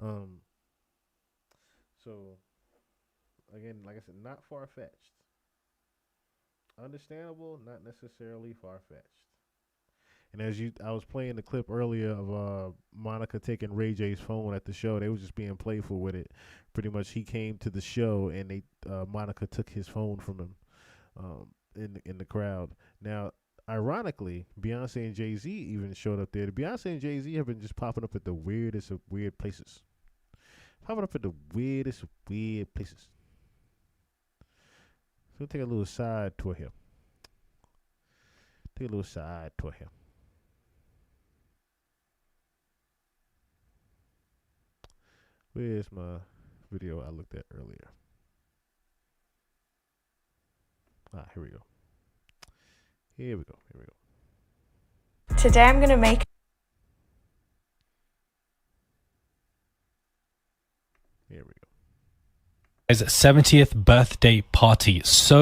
Um, so again, like I said, not far fetched. Understandable, not necessarily far fetched. And I was playing the clip earlier of Monica taking Ray J's phone at the show. They was just being playful with it. Pretty much, he came to the show and Monica took his phone from him in the crowd. Now, ironically, Beyonce and Jay-Z even showed up there. The Beyonce and Jay-Z have been just popping up at the weirdest of weird places. Popping up at the weirdest of weird places. So we'll take a little side tour here. Take a little side tour here. Where's my video I looked at earlier? Here we go. Here we go. Here we go. Today I'm gonna make. Here we go. His 70th birthday party. So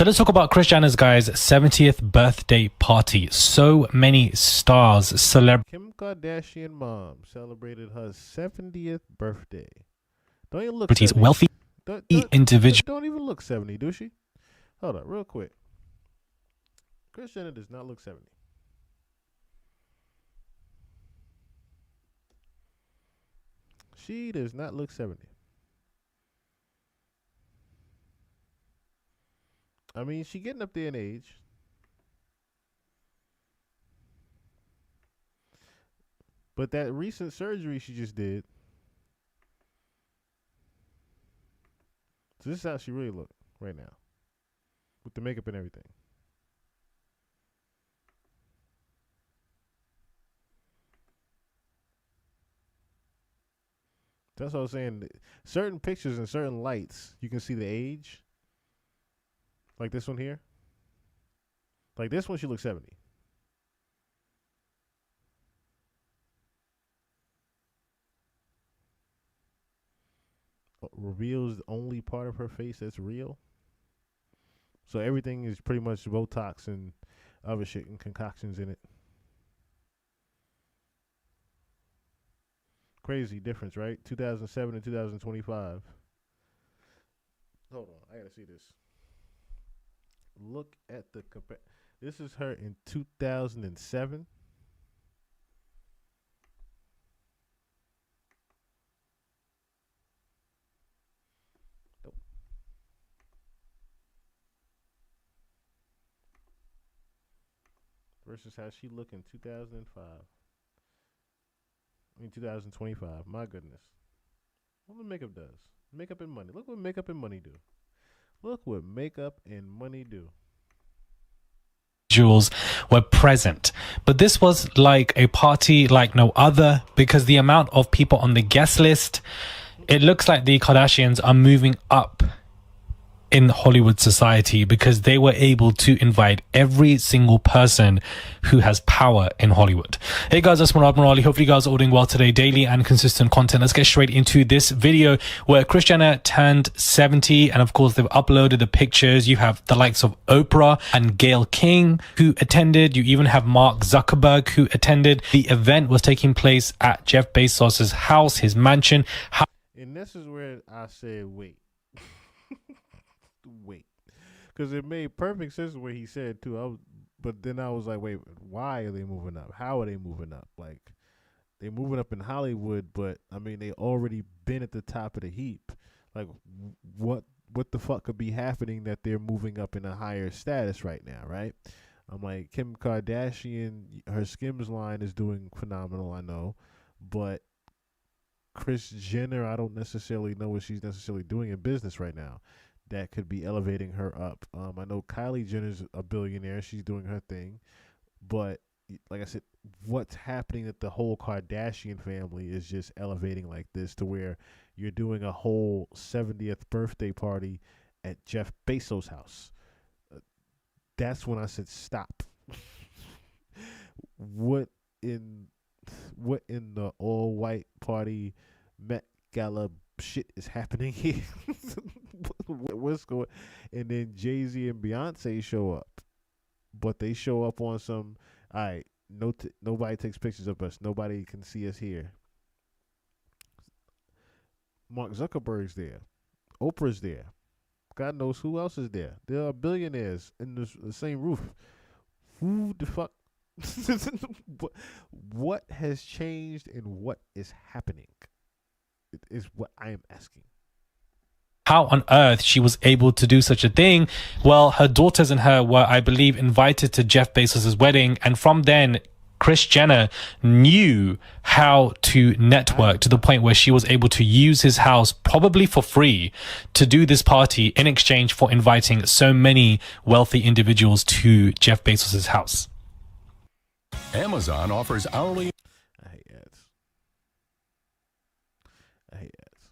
let's talk about Kris Jenner's guys' 70th birthday party. So many stars, celebrities. Kim Kardashian mom celebrated her 70th birthday. Don't even look 70. Wealthy individuals. Don't even look 70, do she? Hold up, real quick. Kris Jenner does not look 70. She does not look 70. I mean, she getting up there in age. But that recent surgery she just did. So this is how she really look right now. With the makeup and everything. That's what I was saying. Certain pictures and certain lights, you can see the age. Like this one here. Like this one, she looks 70. Reveals the only part of her face that's real. So everything is pretty much Botox and other shit and concoctions in it. Crazy difference, right? 2007 and 2025. Hold on, I gotta see this. Look at the compare. This is her in 2007. Nope. Versus how she looked in 2005. I mean 2025. My goodness. What the makeup does. Makeup and money. Look what makeup and money do. Look what makeup and money do. Individuals were present, but this was like a party like no other because the amount of people on the guest list, it looks like the Kardashians are moving up in Hollywood society because they were able to invite every single person who has power in Hollywood. Hey guys, that's Admirali. Hopefully you guys are all doing well today. Daily and consistent content. Let's get straight into this video where Kris Jenner turned 70, and of course they've uploaded the pictures. You have the likes of Oprah and Gayle King who attended. You even have Mark Zuckerberg who attended. The event was taking place at Jeff Bezos's house, his mansion. And this is where I said, wait. Wait, because it made perfect sense what he said too. But then I was like, wait, why are they moving up? How are they moving up? Like, they moving up in Hollywood, but I mean, they already been at the top of the heap. Like, what the fuck could be happening that they're moving up in a higher status right now, right? I'm like, Kim Kardashian, her Skims line is doing phenomenal, I know, but Kris Jenner, I don't necessarily know what she's necessarily doing in business right now that could be elevating her up. I know Kylie Jenner's a billionaire. She's doing her thing. But like I said, what's happening that the whole Kardashian family is just elevating like this to where you're doing a whole 70th birthday party at Jeff Bezos' house. That's when I said stop. What in the all white party Met Gala shit is happening here? What's going? And then Jay-Z and Beyonce show up, but they show up on some. All right, nobody takes pictures of us. Nobody can see us here. Mark Zuckerberg's there. Oprah's there. God knows who else is there. There are billionaires in the same roof. Who the fuck? What has changed and what is happening? It is what I am asking. How on earth she was able to do such a thing? Well, her daughters and her were, I believe, invited to Jeff Bezos' wedding. And from then, Kris Jenner knew how to network to the point where she was able to use his house probably for free to do this party in exchange for inviting so many wealthy individuals to Jeff Bezos' house. Amazon offers hourly. I hate ads. I hate ads.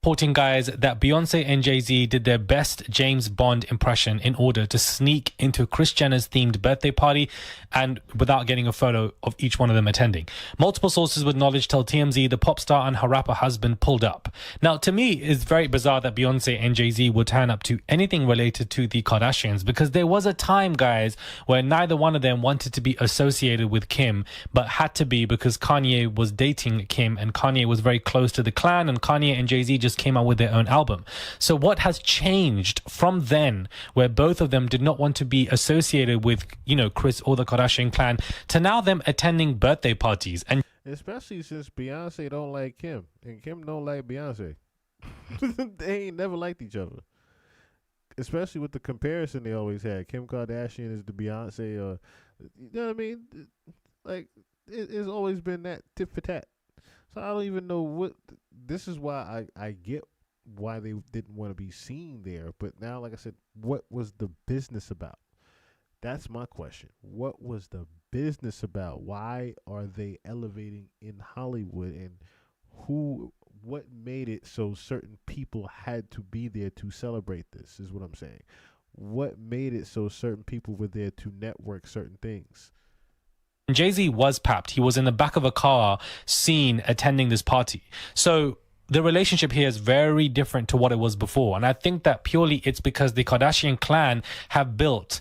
Reporting, guys, that Beyonce and Jay-Z did their best James Bond impression in order to sneak into Kris Jenner's themed birthday party and without getting a photo of each one of them attending. Multiple sources with knowledge tell TMZ the pop star and her rapper husband pulled up. Now, to me, it's very bizarre that Beyonce and Jay-Z would turn up to anything related to the Kardashians, because there was a time, guys, where neither one of them wanted to be associated with Kim, but had to be because Kanye was dating Kim and Kanye was very close to the clan, and Kanye and Jay-Z just came out with their own album. So what has changed from then, where both of them did not want to be associated with, Kris or the Kardashian clan, to now them attending birthday parties? And especially since Beyonce don't like Kim and Kim don't like Beyonce. They ain't never liked each other. Especially with the comparison they always had. Kim Kardashian is the Beyonce, you know what I mean? Like, it's always been that tit for tat. So I don't even know what. This is why I get why they didn't want to be seen there. But now, like I said, what was the business about? That's my question. What was the business about? Why are they elevating in Hollywood? And what made it so certain people had to be there to celebrate this, is what I'm saying. What made it so certain people were there to network certain things? Jay-Z was papped. He was in the back of a car seen attending this party. So the relationship here is very different to what it was before. And I think that purely it's because the Kardashian clan have built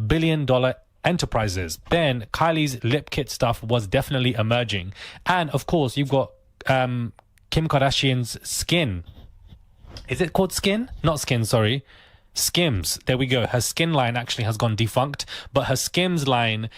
billion-dollar enterprises. Then Kylie's lip kit stuff was definitely emerging. And of course, you've got Kim Kardashian's skin. Is it called skin? Not skin, sorry. Skims. There we go. Her skin line actually has gone defunct, but her Skims line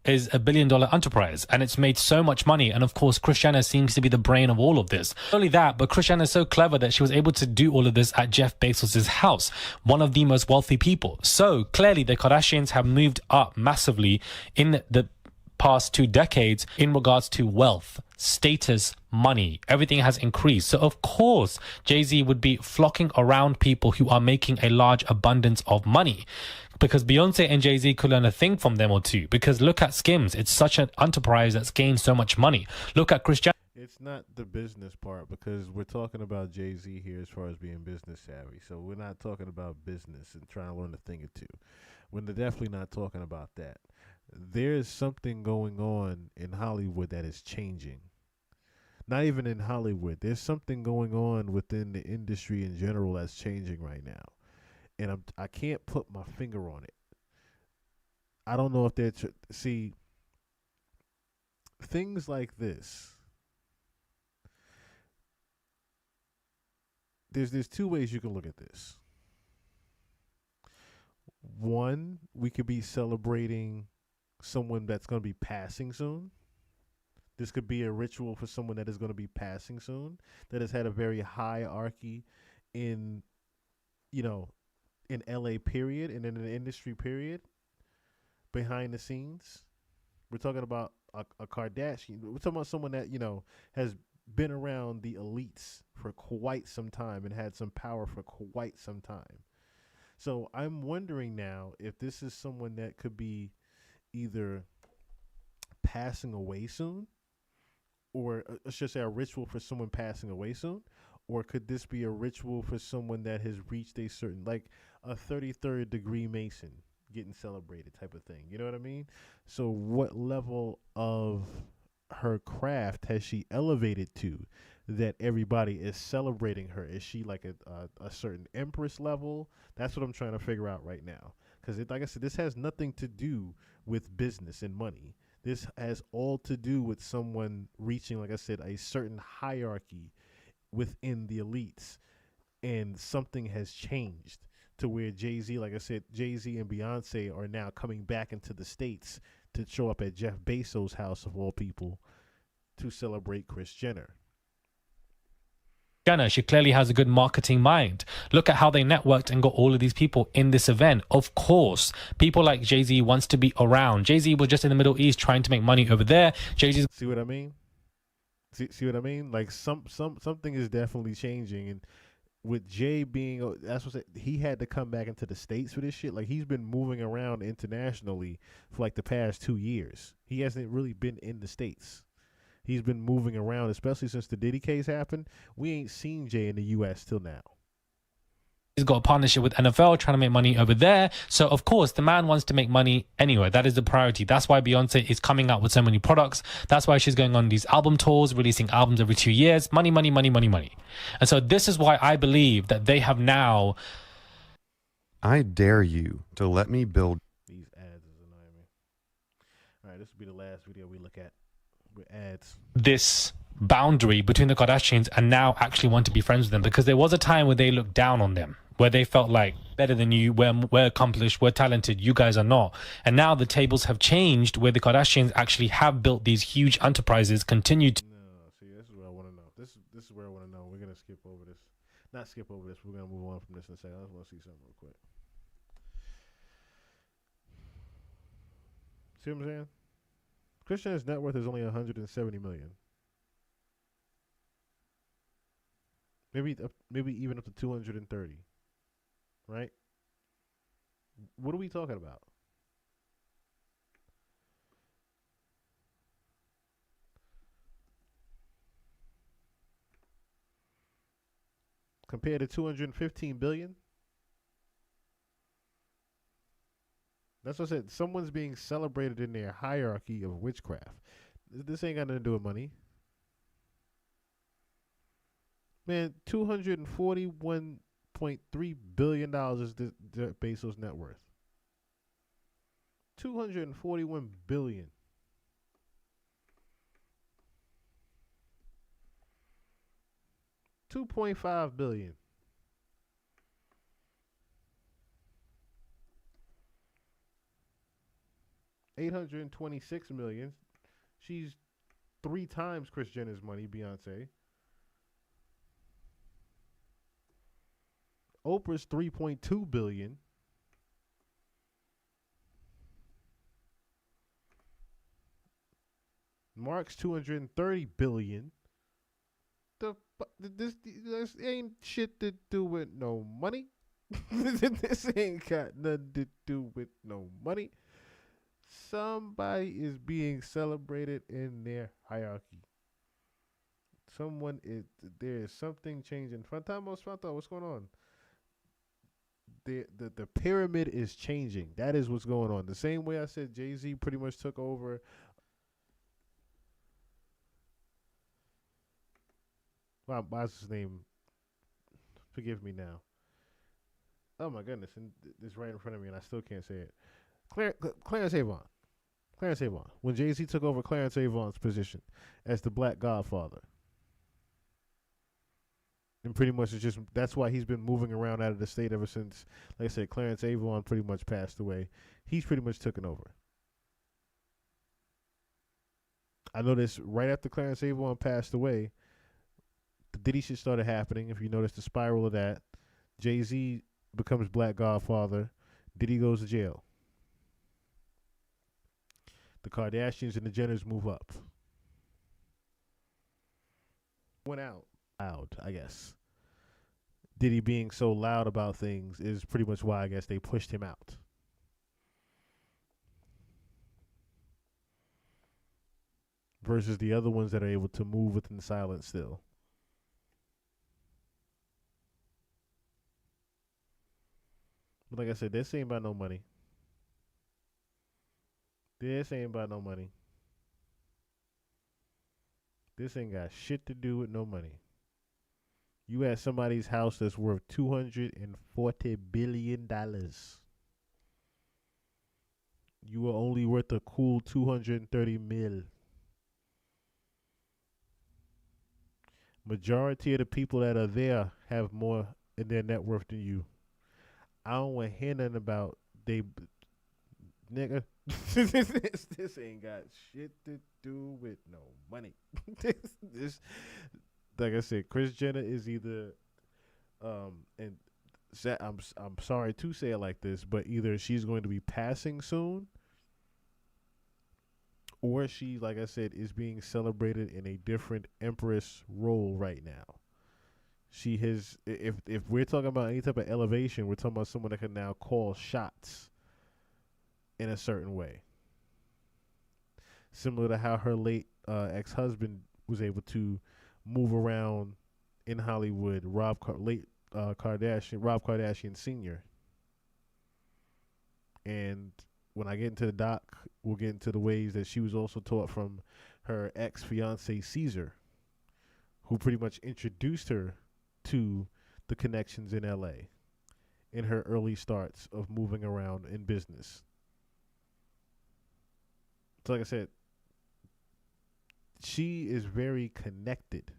is $1 billion enterprise, and it's made so much money. And of course, Kris Jenner seems to be the brain of all of this. Not only that, but Kris Jenner is so clever that she was able to do all of this at Jeff Bezos' house, one of the most wealthy people. So clearly the Kardashians have moved up massively in the past 2 decades in regards to wealth, status, money. Everything has increased. So of course, Jay-Z would be flocking around people who are making a large abundance of money, because Beyonce and Jay-Z could learn a thing from them or two. Because look at Skims. It's such an enterprise that's gained so much money. Look at Kris Jenner. It's not the business part, because we're talking about Jay-Z here as far as being business savvy. So we're not talking about business and trying to learn a thing or two. We're definitely not talking about that. There's something going on in Hollywood that is changing. Not even in Hollywood. There's something going on within the industry in general that's changing right now. And I can't put my finger on it. I don't know if they're... see, things like this... There's 2 ways you can look at this. One, we could be celebrating someone that's going to be passing soon. This could be a ritual for someone that is going to be passing soon, that has had a very hierarchy in, in LA period and in the industry period, behind the scenes. We're talking about a Kardashian. We're talking about someone that, has been around the elites for quite some time and had some power for quite some time. So I'm wondering now if this is someone that could be either passing away soon, or let's just say a ritual for someone passing away soon, or could this be a ritual for someone that has reached a certain, like a 33rd degree Mason getting celebrated type of thing. You know what I mean? So what level of her craft has she elevated to that everybody is celebrating her? Is she like a certain empress level? That's what I'm trying to figure out right now. Because like I said, this has nothing to do with business and money. This has all to do with someone reaching, like I said, a certain hierarchy within the elites, and something has changed to where Jay-Z, like I said, Jay-Z and Beyonce are now coming back into the States to show up at Jeff Bezos' house of all people to celebrate Kris Jenner. Jenner, she clearly has a good marketing mind. Look at how they networked and got all of these people in this event. Of course, people like Jay-Z wants to be around. Jay-Z was just in the Middle East trying to make money over there. Jay-Z's See what I mean? See what I mean? Like something is definitely changing, and with Jay being, that's what he had to come back into the States for this shit. Like, he's been moving around internationally for like the past 2 years. He hasn't really been in the States. He's been moving around, especially since the Diddy case happened. We ain't seen Jay in the U.S. till now. He's got a partnership with NFL, trying to make money over there. So, of course, the man wants to make money anyway. That is the priority. That's why Beyonce is coming out with so many products. That's why she's going on these album tours, releasing albums every 2 years. Money, money, money, money, money. And so this is why I believe that they have now... I dare you to let me build... These ads is annoying me. All right, this will be the last video we look at with ads. This boundary between the Kardashians and now actually want to be friends with them, because there was a time where they looked down on them, where they felt like better than you, we're accomplished, we're talented, you guys are not. And now the tables have changed, where the Kardashians actually have built these huge enterprises, continue to... No, see, this is what I want to know. This is where I want to know. We're going to skip over this. Not skip over this. We're going to move on from this and say, I just want to see something real quick. See what I'm saying? Kris Jenner's net worth is only $170 million. Maybe even up to 230. Right? What are we talking about? Compared to 215 billion? That's what I said. Someone's being celebrated in their hierarchy of witchcraft. This ain't got nothing to do with money. Man, $241.3 billion is the Bezos' net worth. $241 billion. $2.5 billion. $826 million. She's 3 times Kris Jenner's money, Beyonce. Oprah's $3.2 billion. Mark's $230 billion. This ain't shit to do with no money. This ain't got nothing to do with no money. Somebody is being celebrated in their hierarchy. There is something changing. Fantamos, what's going on? The pyramid is changing. That is what's going on. The same way I said Jay-Z pretty much took over. What's his name? Forgive me now. Oh my goodness, and it's right in front of me, and I still can't say it. Clarence Avant. Clarence Avant. When Jay-Z took over Clarence Avant's position as the Black Godfather. And pretty much it's just, that's why he's been moving around out of the state ever since, like I said, Clarence Avant pretty much passed away. He's pretty much taken over. I noticed right after Clarence Avant passed away, the Diddy shit started happening. If you notice the spiral of that, Jay-Z becomes Black Godfather. Diddy goes to jail. The Kardashians and the Jenners move up. Went out loud, I guess. Diddy being so loud about things is pretty much why I guess they pushed him out. Versus the other ones that are able to move within silence still. But like I said, this ain't about no money. This ain't about no money. This ain't got shit to do with no money. You at somebody's house that's worth $240 billion. You are only worth a cool 230 mil. Majority of the people that are there have more in their net worth than you. I don't want to hear nothing about they nigga. this ain't got shit to do with no money. this, like I said, Kris Jenner is either and I'm sorry to say it like this, but either she's going to be passing soon, or she, like I said, is being celebrated in a different empress role right now. She has, if we're talking about any type of elevation, we're talking about someone that can now call shots in a certain way, similar to how her late ex-husband was able to move around in Hollywood. Rob Kardashian Sr. And when I get into the doc, we'll get into the ways that she was also taught from her ex-fiance Caesar, who pretty much introduced her to the connections in LA in her early starts of moving around in business. So like I said, she is very connected.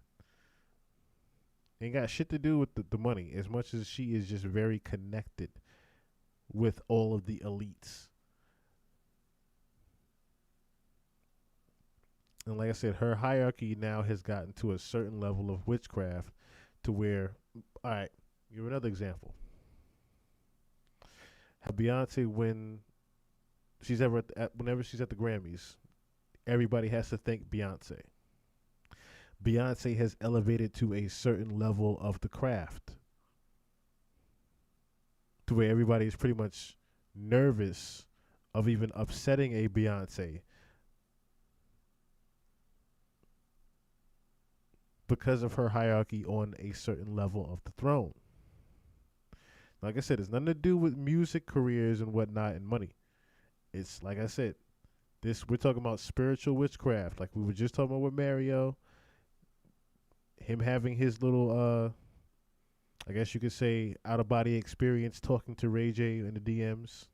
Ain't got shit to do with the money as much as she is just very connected with all of the elites. And like I said, her hierarchy now has gotten to a certain level of witchcraft to where, all right, give another example. How Beyonce, whenever she's at the Grammys, everybody has to thank Beyonce. Beyonce has elevated to a certain level of the craft to where everybody is pretty much nervous of even upsetting a Beyonce because of her hierarchy on a certain level of the throne. Like I said, it's nothing to do with music careers and whatnot and money. It's like I said, we're talking about spiritual witchcraft, like we were just talking about with Mario. Him having his little, I guess you could say, out of body experience talking to Ray J in the DMs.